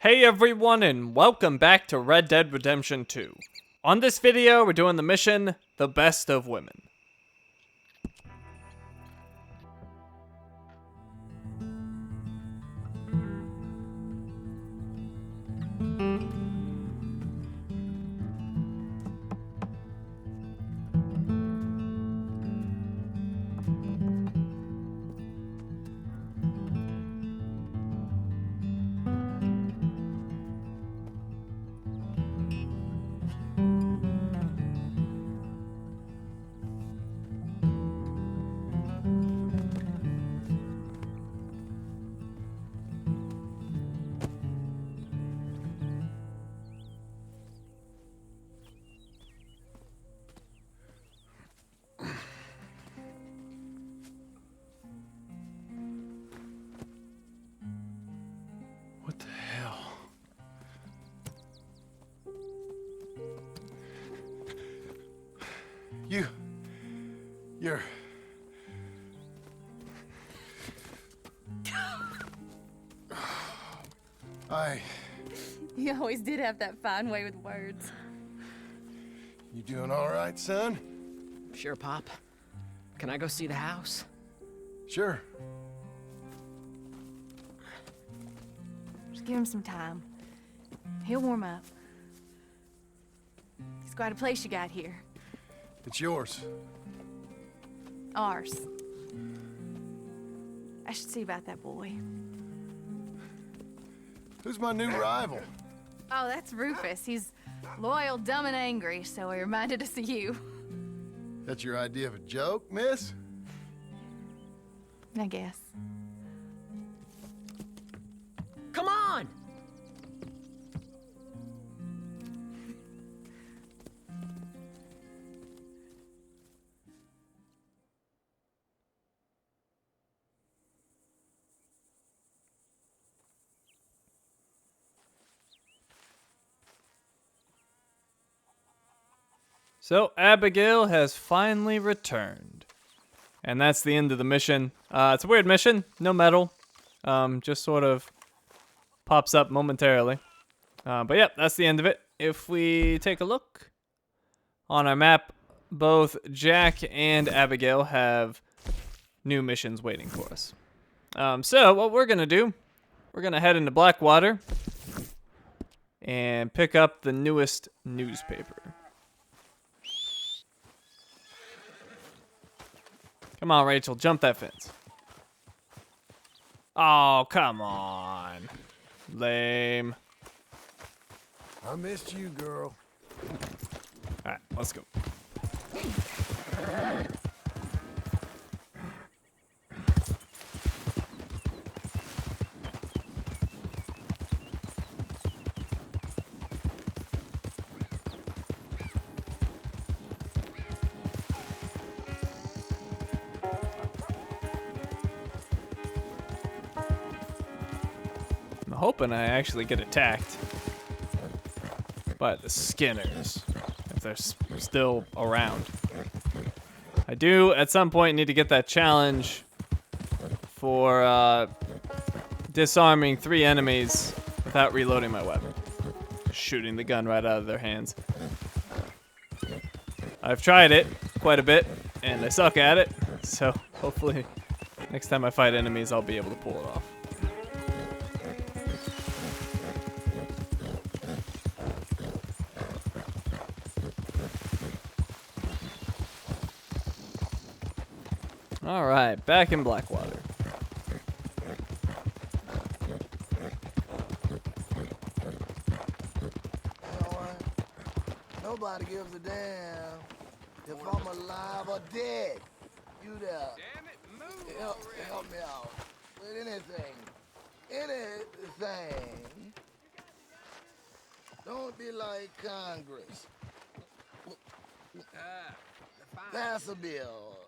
Hey everyone, and welcome back to Red Dead Redemption 2. On this video, we're doing the mission, The Best of Women. What the hell? You're... You always did have that fine way with words. You doing all right, son? Sure, Pop. Can I go see the house? Sure. Just give him some time. He'll warm up. It's quite a place you got here. It's yours. Ours. I should see about that boy. Who's my new rival? Oh, that's Rufus. He's loyal, dumb, and angry, so he reminded us of you. That's your idea of a joke, miss? I guess. Come on! So, Abigail has finally returned. And that's the end of the mission. It's a weird mission, no medal. Just sort of pops up momentarily. But yeah, that's the end of it. If we take a look on our map, both Jack and Abigail have new missions waiting for us. So what we're gonna do, we're gonna head into Blackwater and pick up the newest newspaper. Come on, Rachel, jump that fence. Oh, come on. Lame. I missed you, girl. Alright, let's go. I'm hoping I actually get attacked by the Skinners, if they're still around. I do, at some point, need to get that challenge for disarming 3 enemies without reloading my weapon. Shooting the gun right out of their hands. I've tried it quite a bit, and I suck at it, so hopefully next time I fight enemies, I'll be able to pull it off. Alright, back in Blackwater. You know what? Nobody gives a damn if I'm alive or dead. You there. Damn it, move Help me out with anything. Anything. Don't be like Congress. Pass a bill.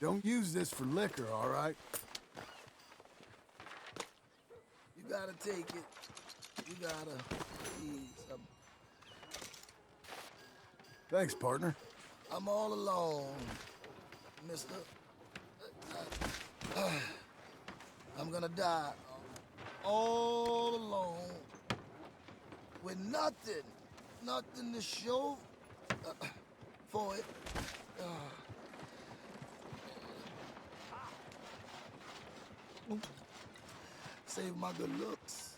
Don't use this for liquor, all right? You gotta take it. You gotta ease. Thanks, partner. I'm all alone, mister. I'm gonna die all alone with nothing to show for it. Save my good looks.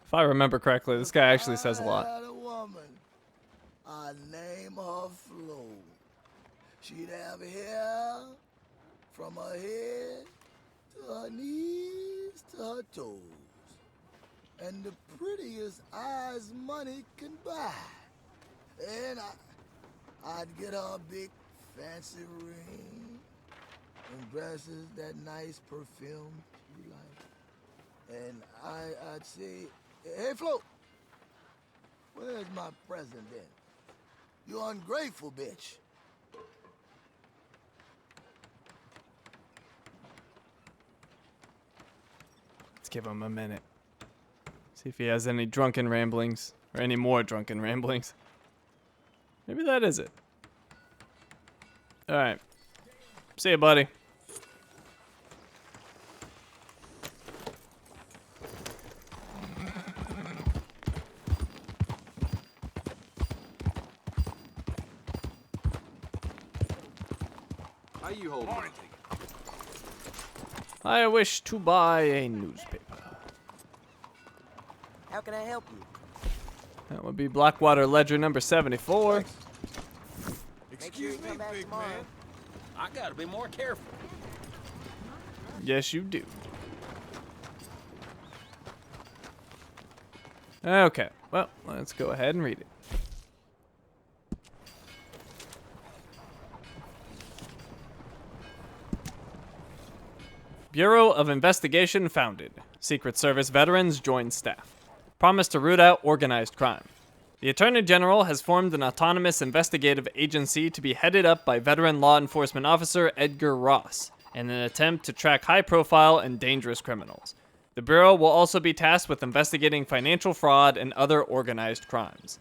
If I remember correctly, this guy actually says a I lot. had a woman. I name her Flo. She'd have hair from her head to her knees to her toes. And the prettiest eyes money can buy. And I'd get her a big fancy ring and dresses, that nice perfume she like. And I'd say, hey, Flo, where's my present then? You ungrateful bitch. Let's give him a minute. See if he has any drunken ramblings. Or any more drunken ramblings. Maybe that is it. Alright. See ya, buddy. How you holding? I wish to buy a newspaper. How can I help you? That would be Blackwater Ledger number 74. Make sure you come back tomorrow. I gotta be more careful. Yes, you do. Okay, well, let's go ahead and read it. Bureau of Investigation founded. Secret Service veterans join staff. Promise to root out organized crime. The Attorney General has formed an autonomous investigative agency to be headed up by veteran law enforcement officer Edgar Ross in an attempt to track high-profile and dangerous criminals. The Bureau will also be tasked with investigating financial fraud and other organized crimes.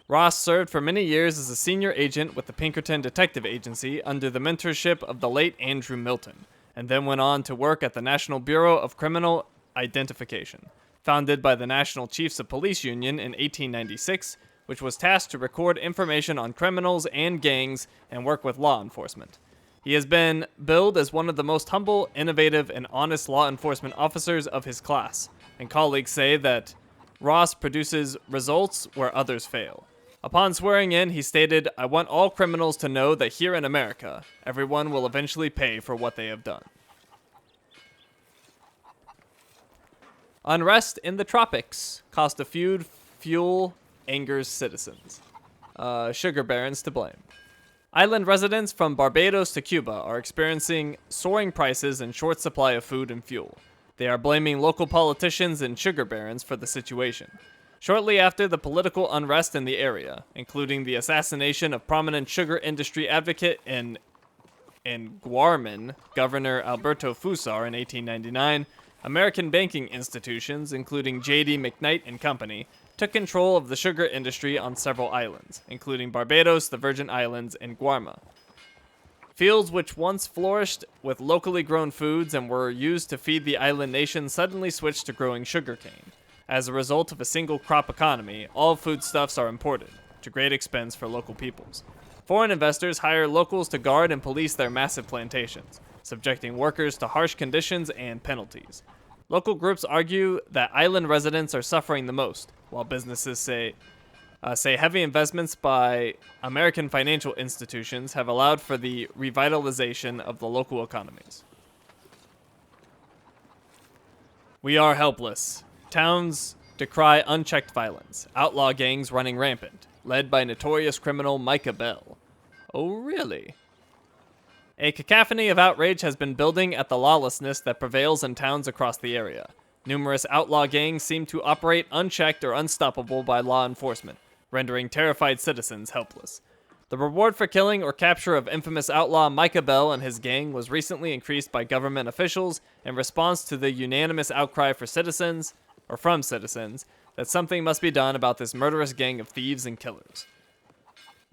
Ross served for many years as a senior agent with the Pinkerton Detective Agency under the mentorship of the late Andrew Milton, and then went on to work at the National Bureau of Criminal Identification, founded by the National Chiefs of Police Union in 1896, which was tasked to record information on criminals and gangs and work with law enforcement. He has been billed as one of the most humble, innovative, and honest law enforcement officers of his class, and colleagues say that Ross produces results where others fail. Upon swearing in, he stated, "I want all criminals to know that here in America, everyone will eventually pay for what they have done." Unrest in the tropics. Cost of food, fuel, angers citizens. Sugar barons to blame. Island residents from Barbados to Cuba are experiencing soaring prices and short supply of food and fuel. They are blaming local politicians and sugar barons for the situation. Shortly after the political unrest in the area, including the assassination of prominent sugar industry advocate in Guarman, Governor Alberto Fusar in 1899, American banking institutions, including J.D. McKnight and Company, took control of the sugar industry on several islands, including Barbados, the Virgin Islands, and Guarma. Fields which once flourished with locally grown foods and were used to feed the island nation suddenly switched to growing sugarcane. As a result of a single crop economy, all foodstuffs are imported, to great expense for local peoples. Foreign investors hire locals to guard and police their massive plantations, subjecting workers to harsh conditions and penalties. Local groups argue that island residents are suffering the most, while businesses say heavy investments by American financial institutions have allowed for the revitalization of the local economies. We are helpless. Towns decry unchecked violence. Outlaw gangs running rampant, led by notorious criminal Micah Bell. Oh, really? A cacophony of outrage has been building at the lawlessness that prevails in towns across the area. Numerous outlaw gangs seem to operate unchecked or unstoppable by law enforcement, rendering terrified citizens helpless. The reward for killing or capture of infamous outlaw Micah Bell and his gang was recently increased by government officials in response to the unanimous outcry from citizens, that something must be done about this murderous gang of thieves and killers.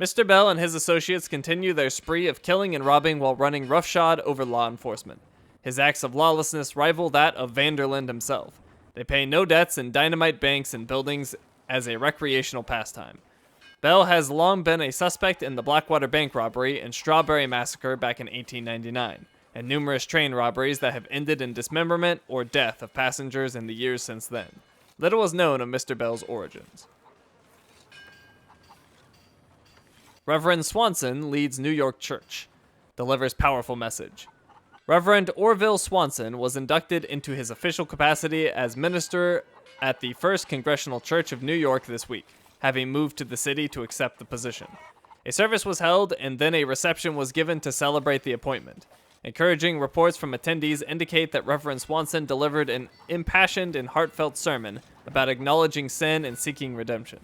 Mr. Bell and his associates continue their spree of killing and robbing while running roughshod over law enforcement. His acts of lawlessness rival that of Vanderlyn himself. They pay no debts and dynamite banks and buildings as a recreational pastime. Bell has long been a suspect in the Blackwater Bank robbery and Strawberry Massacre back in 1899, and numerous train robberies that have ended in dismemberment or death of passengers in the years since then. Little is known of Mr. Bell's origins. Reverend Swanson leads New York Church, delivers powerful message. Reverend Orville Swanson was inducted into his official capacity as minister at the First Congressional Church of New York this week, having moved to the city to accept the position. A service was held and then a reception was given to celebrate the appointment. Encouraging reports from attendees indicate that Reverend Swanson delivered an impassioned and heartfelt sermon about acknowledging sin and seeking redemption.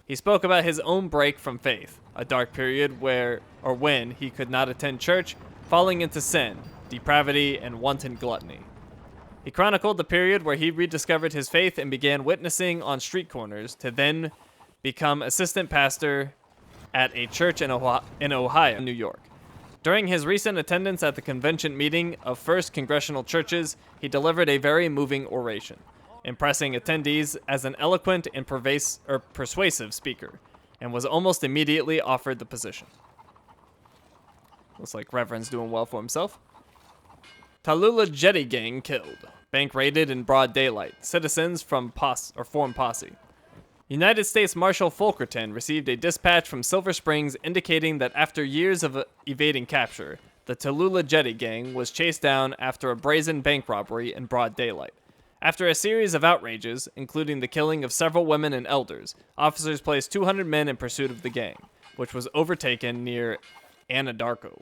He spoke about his own break from faith, a dark period when he could not attend church, falling into sin, depravity, and wanton gluttony. He chronicled the period where he rediscovered his faith and began witnessing on street corners to then become assistant pastor at a church in Ohio, New York. During his recent attendance at the convention meeting of First Congressional Churches, he delivered a very moving oration, impressing attendees as an eloquent and persuasive speaker, and was almost immediately offered the position. Looks like Reverend's doing well for himself. Tallulah Jetty gang killed. Bank raided in broad daylight. Citizens form posse. United States Marshal Fulkerton received a dispatch from Silver Springs indicating that after years of evading capture, the Tallulah Jetty gang was chased down after a brazen bank robbery in broad daylight. After a series of outrages, including the killing of several women and elders, officers placed 200 men in pursuit of the gang, which was overtaken near Anadarko.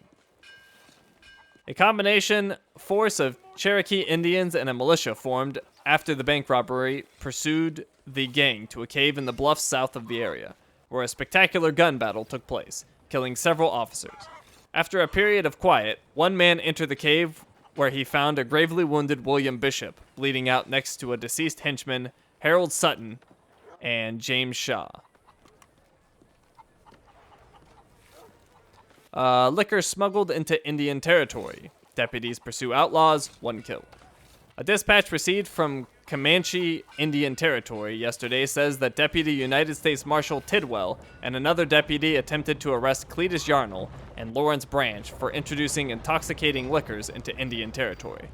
A combination force of Cherokee Indians and a militia formed after the bank robbery pursued the gang to a cave in the bluffs south of the area, where a spectacular gun battle took place, killing several officers. After a period of quiet, one man entered the cave where he found a gravely wounded William Bishop bleeding out next to a deceased henchman, Harold Sutton, and James Shaw. Liquor smuggled into Indian territory. Deputies pursue outlaws, 1 killed. A dispatch received from Comanche Indian Territory yesterday says that Deputy United States Marshal Tidwell and another deputy attempted to arrest Cletus Yarnell and Lawrence Branch for introducing intoxicating liquors into Indian Territory.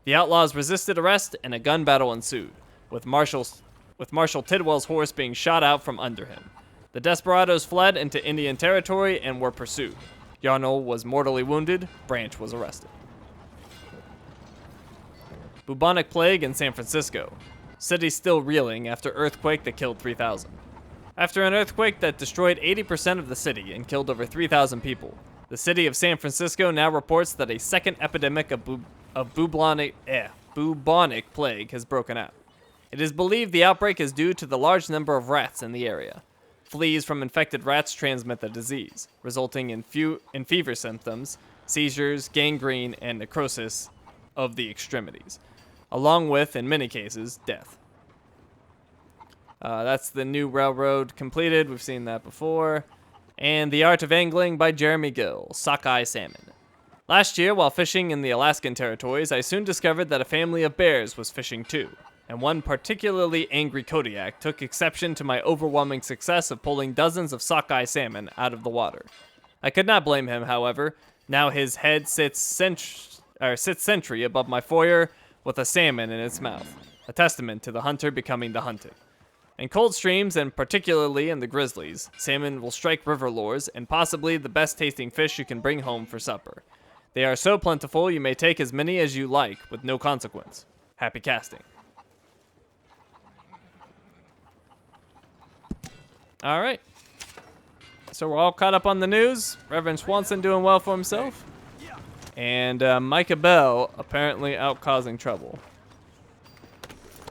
The outlaws resisted arrest and a gun battle ensued, with Marshal Tidwell's horse being shot out from under him. The desperados fled into Indian Territory and were pursued. Yarnell was mortally wounded. Branch was arrested. Bubonic plague in San Francisco. City still reeling after earthquake that killed 3,000. After an earthquake that destroyed 80% of the city and killed over 3,000 people, the city of San Francisco now reports that a second epidemic of bubonic plague has broken out. It is believed the outbreak is due to the large number of rats in the area. Fleas from infected rats transmit the disease, resulting in fever symptoms, seizures, gangrene, and necrosis of the extremities, along with, in many cases, death. That's the new railroad completed. We've seen that before. And The Art of Angling by Jeremy Gill, sockeye salmon. Last year, while fishing in the Alaskan territories, I soon discovered that a family of bears was fishing too, and one particularly angry Kodiak took exception to my overwhelming success of pulling dozens of sockeye salmon out of the water. I could not blame him, however. Now his head sits sentry above my foyer with a salmon in its mouth, a testament to the hunter becoming the hunted. In cold streams, and particularly in the Grizzlies, salmon will strike river lures and possibly the best tasting fish you can bring home for supper. They are so plentiful you may take as many as you like with no consequence. Happy casting. All right. So we're all caught up on the news. Reverend Swanson doing well for himself. And Micah Bell apparently out causing trouble.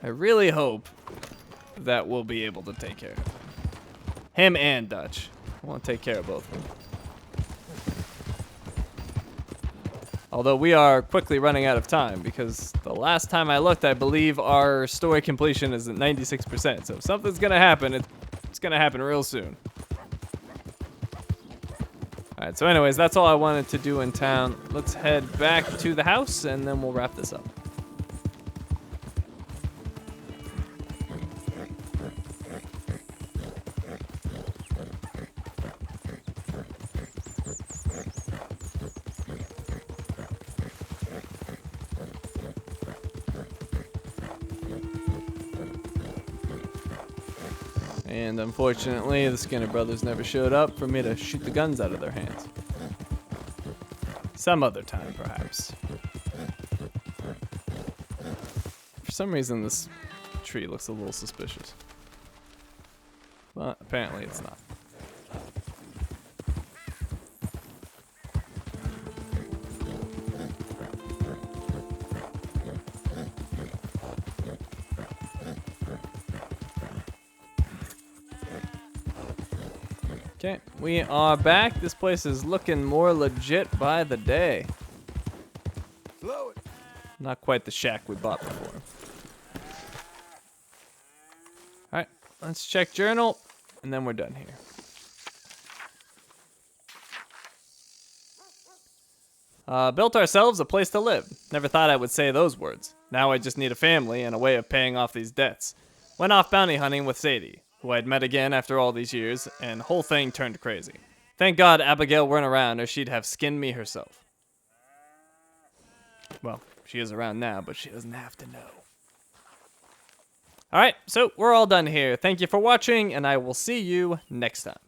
I really hope that we'll be able to take care of him and Dutch. I want to take care of both of them. Although we are quickly running out of time because the last time I looked, I believe our story completion is at 96%. So if something's going to happen, it's going to happen real soon. Alright, so anyways, that's all I wanted to do in town. Let's head back to the house, and then we'll wrap this up. And unfortunately, the Skinner brothers never showed up for me to shoot the guns out of their hands. Some other time, perhaps. For some reason, this tree looks a little suspicious. But apparently it's not. Okay, we are back. This place is looking more legit by the day. Slow it. Not quite the shack we bought before. Alright, let's check journal, and then we're done here. Built ourselves a place to live. Never thought I would say those words. Now I just need a family and a way of paying off these debts. Went off bounty hunting with Sadie, who I'd met again after all these years, and the whole thing turned crazy. Thank God Abigail weren't around, or she'd have skinned me herself. Well, she is around now, but she doesn't have to know. Alright, so we're all done here. Thank you for watching, and I will see you next time.